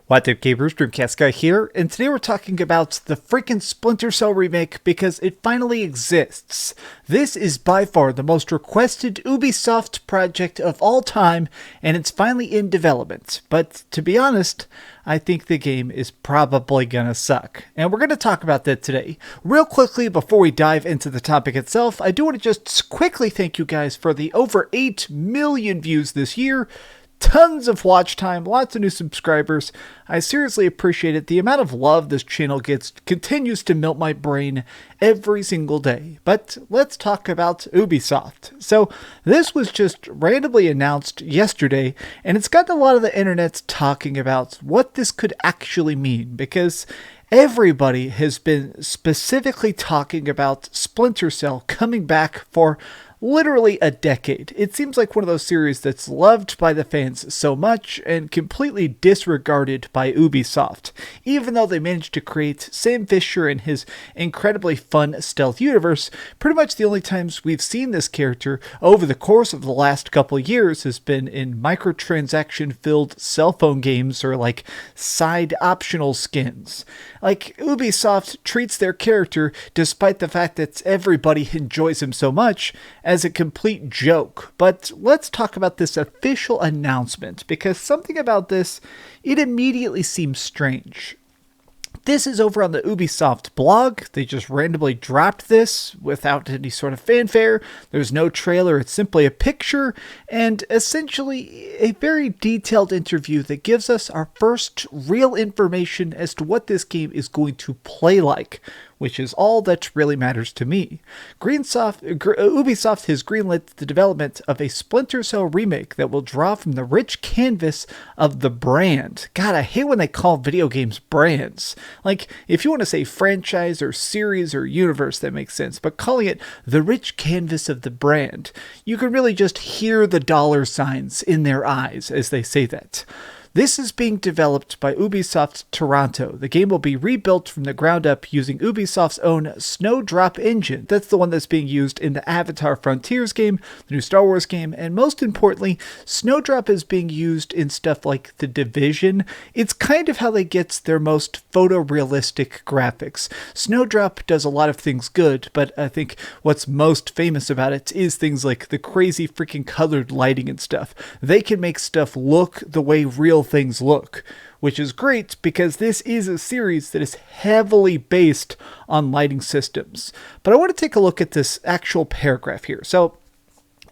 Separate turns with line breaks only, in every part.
What up, gamers? DreamcastGuy here, and today we're talking about the freaking Splinter Cell remake because it finally exists. This is by far the most requested Ubisoft project of all time, and it's finally in development. But to be honest, I think the game is probably gonna suck. And we're gonna talk about that today. Real quickly, before we dive into the topic itself, I do want to just quickly thank you guys for the over 8 million views this year. Tons of watch time, lots of new subscribers. I seriously appreciate it. The amount of love this channel gets continues to melt my brain every single day. But let's talk about Ubisoft. So this was just randomly announced yesterday, and it's gotten a lot of the internet talking about what this could actually mean, because everybody has been specifically talking about Splinter Cell coming back for literally a decade. It seems like one of those series that's loved by the fans so much and completely disregarded by Ubisoft, even though they managed to create Sam Fisher and his incredibly fun stealth universe. Pretty much the only times we've seen this character over the course of the last couple of years has been in microtransaction-filled cell phone games or like side optional skins. Like, Ubisoft treats their character, despite the fact that everybody enjoys him so much, as a complete joke. But let's talk about this official announcement, because something about this, it immediately seems strange. This is over on the Ubisoft blog. They just randomly dropped this without any sort of fanfare. There's no trailer, it's simply a picture and essentially a very detailed interview that gives us our first real information as to what this game is going to play like, which is all that really matters to me. Ubisoft has greenlit the development of a Splinter Cell remake that will draw from the rich canvas of the brand. God, I hate when they call video games brands. Like, if you want to say franchise or series or universe, that makes sense, but calling it the rich canvas of the brand, you can really just hear the dollar signs in their eyes as they say that. This is being developed by Ubisoft Toronto. The game will be rebuilt from the ground up using Ubisoft's own Snowdrop engine. That's the one that's being used in the Avatar Frontiers game, the new Star Wars game, and most importantly, Snowdrop is being used in stuff like The Division. It's kind of how they get their most photorealistic graphics. Snowdrop does a lot of things good, but I think what's most famous about it is things like the crazy freaking colored lighting and stuff. They can make stuff look the way real things look, which is great because this is a series that is heavily based on lighting systems. But I want to take a look at this actual paragraph here. So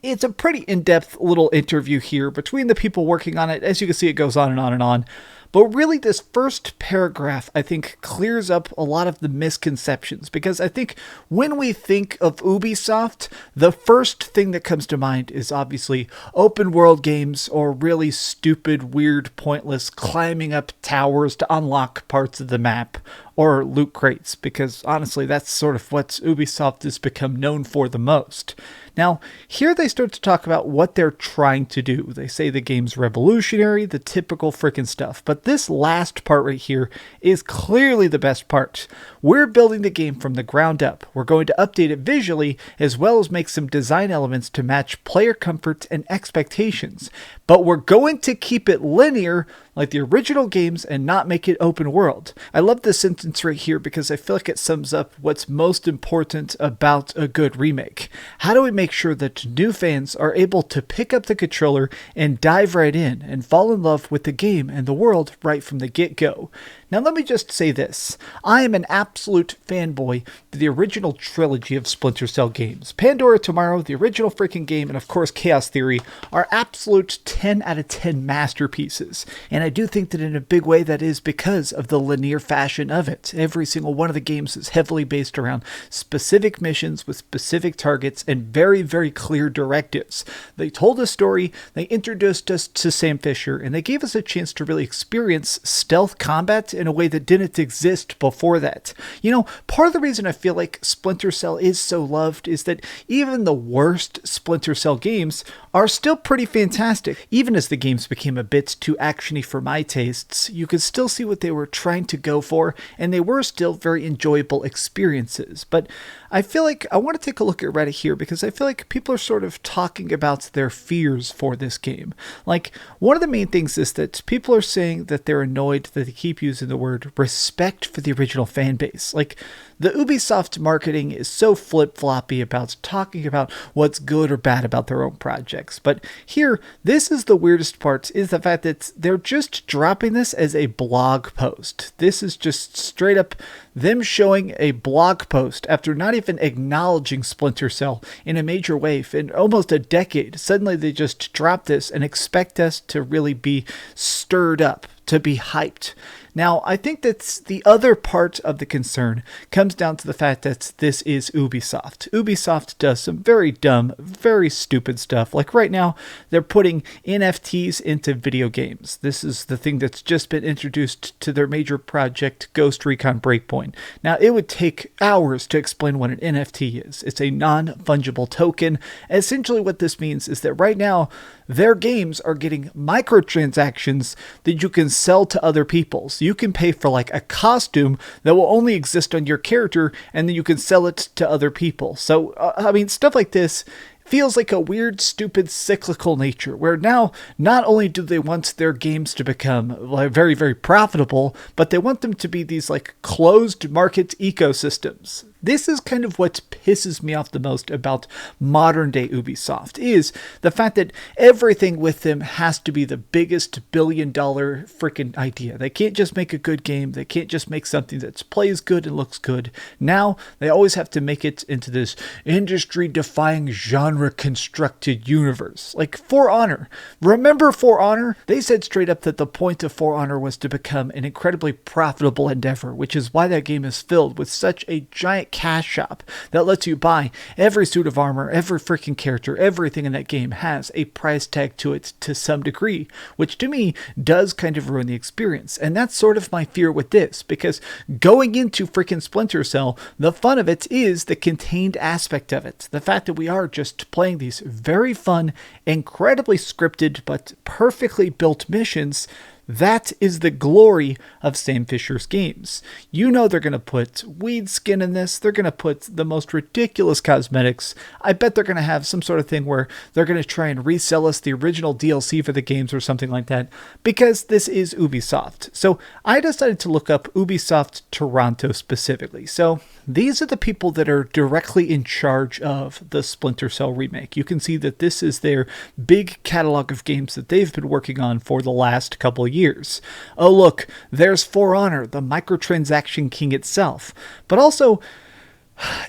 it's a pretty in-depth little interview here between the people working on it. As you can see, it goes on and on and on. But really, this first paragraph, I think, clears up a lot of the misconceptions, because I think when we think of Ubisoft, the first thing that comes to mind is obviously open world games or really stupid, weird, pointless climbing up towers to unlock parts of the map, or loot crates, because honestly, that's sort of what Ubisoft has become known for the most. Now, here they start to talk about what they're trying to do. They say the game's revolutionary, the typical frickin' stuff. But this last part right here is clearly the best part. We're building the game from the ground up. We're going to update it visually, as well as make some design elements to match player comfort and expectations. But we're going to keep it linear, like the original games, and not make it open world. I love this sentence right here because I feel like it sums up what's most important about a good remake. How do we make sure that new fans are able to pick up the controller and dive right in and fall in love with the game and the world right from the get-go? Now let me just say this. I am an absolute fanboy for the original trilogy of Splinter Cell games. Pandora Tomorrow, the original freaking game, and of course Chaos Theory are absolute 10 out of 10 masterpieces. And I do think that in a big way that is because of the linear fashion of it. Every single one of the games is heavily based around specific missions with specific targets and very, very clear directives. They told a story, they introduced us to Sam Fisher, and they gave us a chance to really experience stealth combat in a way that didn't exist before that. You know, part of the reason I feel like Splinter Cell is so loved is that even the worst Splinter Cell games are still pretty fantastic. Even as the games became a bit too actiony for my tastes, you could still see what they were trying to go for, and they were still very enjoyable experiences. But I feel like I want to take a look at Reddit here because I feel like people are sort of talking about their fears for this game. Like, one of the main things is that people are saying that they're annoyed that they keep using the word respect for the original fan base. Like, the Ubisoft marketing is so flip-floppy about talking about what's good or bad about their own projects. But here, this is the weirdest part, is the fact that they're just dropping this as a blog post. This is just straight up them showing a blog post after not even acknowledging Splinter Cell in a major way in almost a decade. Suddenly they just drop this and expect us to really be stirred up, to be hyped. Now, I think that the other part of the concern comes down to the fact that this is Ubisoft. Ubisoft does some very dumb, very stupid stuff. Like right now, they're putting NFTs into video games. This is the thing that's just been introduced to their major project, Ghost Recon Breakpoint. Now, it would take hours to explain what an NFT is. It's a non-fungible token. Essentially, what this means is that right now, their games are getting microtransactions that you can sell to other people. So you can pay for like a costume that will only exist on your character, and then you can sell it to other people. So, I mean, stuff like this feels like a weird, stupid, cyclical nature, where now not only do they want their games to become like very, very profitable, but they want them to be these like closed market ecosystems. This is kind of what pisses me off the most about modern day Ubisoft, is the fact that everything with them has to be the biggest billion-dollar freaking idea. They can't just make a good game. They can't just make something that plays good and looks good. Now, they always have to make it into this industry-defying genre-constructed universe. Like For Honor. Remember For Honor? They said straight up that the point of For Honor was to become an incredibly profitable endeavor, which is why that game is filled with such a giant cash shop that lets you buy every suit of armor, every freaking character, everything in that game has a price tag to it to some degree, which to me does kind of ruin the experience. And that's sort of my fear with this, because going into freaking Splinter Cell, the fun of it is the contained aspect of it. The fact that we are just playing these very fun, incredibly scripted, but perfectly built missions. That is the glory of Sam Fisher's games. You know they're going to put weed skin in this. They're going to put the most ridiculous cosmetics. I bet they're going to have some sort of thing where they're going to try and resell us the original DLC for the games or something like that, because this is Ubisoft. So I decided to look up Ubisoft Toronto specifically. So these are the people that are directly in charge of the Splinter Cell remake. You can see that this is their big catalog of games that they've been working on for the last couple of years. Oh look, there's For Honor, the microtransaction king itself. But also,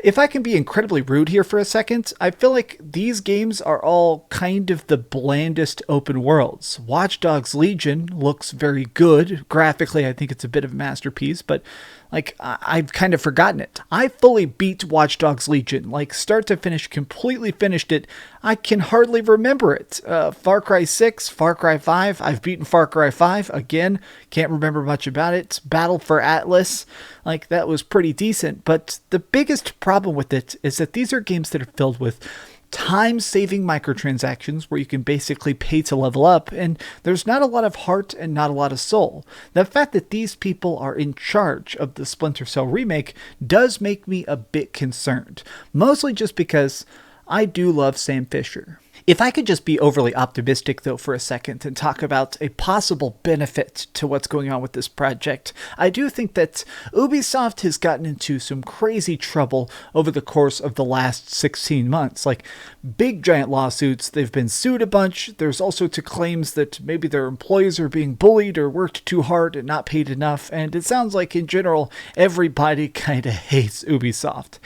if I can be incredibly rude here for a second, I feel like these games are all kind of the blandest open worlds. Watch Dogs Legion looks very good. Graphically, I think it's a bit of a masterpiece, but like, I've kind of forgotten it. I fully beat Watch Dogs Legion, like start to finish, completely finished it. I can hardly remember it. Far Cry 6, Far Cry 5, I've beaten Far Cry 5, again, can't remember much about it. Battle for Atlas, like that was pretty decent, but the biggest problem with it is that these are games that are filled with time-saving microtransactions where you can basically pay to level up, and there's not a lot of heart and not a lot of soul. The fact that these people are in charge of the Splinter Cell remake does make me a bit concerned, mostly just because I do love Sam Fisher. If I could just be overly optimistic, though, for a second and talk about a possible benefit to what's going on with this project, I do think that Ubisoft has gotten into some crazy trouble over the course of the last 16 months. Like, big giant lawsuits, they've been sued a bunch. There's also claims that maybe their employees are being bullied or worked too hard and not paid enough. And it sounds like, in general, everybody kind of hates Ubisoft.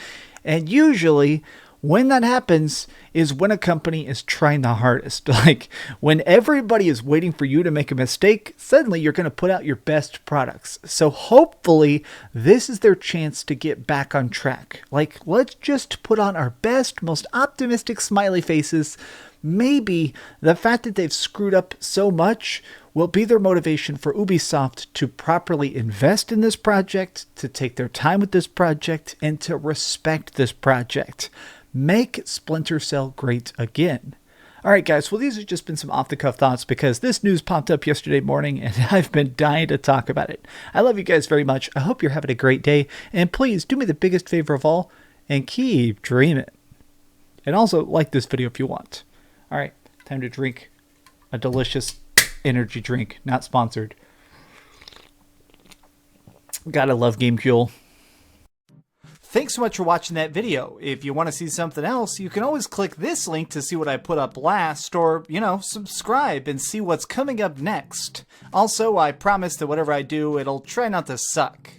And usually, when that happens is when a company is trying the hardest. Like, when everybody is waiting for you to make a mistake, suddenly you're going to put out your best products. So hopefully this is their chance to get back on track. Like, let's just put on our best, most optimistic smiley faces. Maybe the fact that they've screwed up so much will be their motivation for Ubisoft to properly invest in this project, to take their time with this project, and to respect this project. Make Splinter Cell great again. Alright guys, well these have just been some off-the-cuff thoughts because this news popped up yesterday morning and I've been dying to talk about it. I love you guys very much. I hope you're having a great day. And please do me the biggest favor of all and keep dreaming. And also like this video if you want. Alright, time to drink a delicious energy drink. Not sponsored. Gotta love GameCube. Thanks so much for watching that video. If you want to see something else, you can always click this link to see what I put up last, or, subscribe and see what's coming up next. Also, I promise that whatever I do, it'll try not to suck.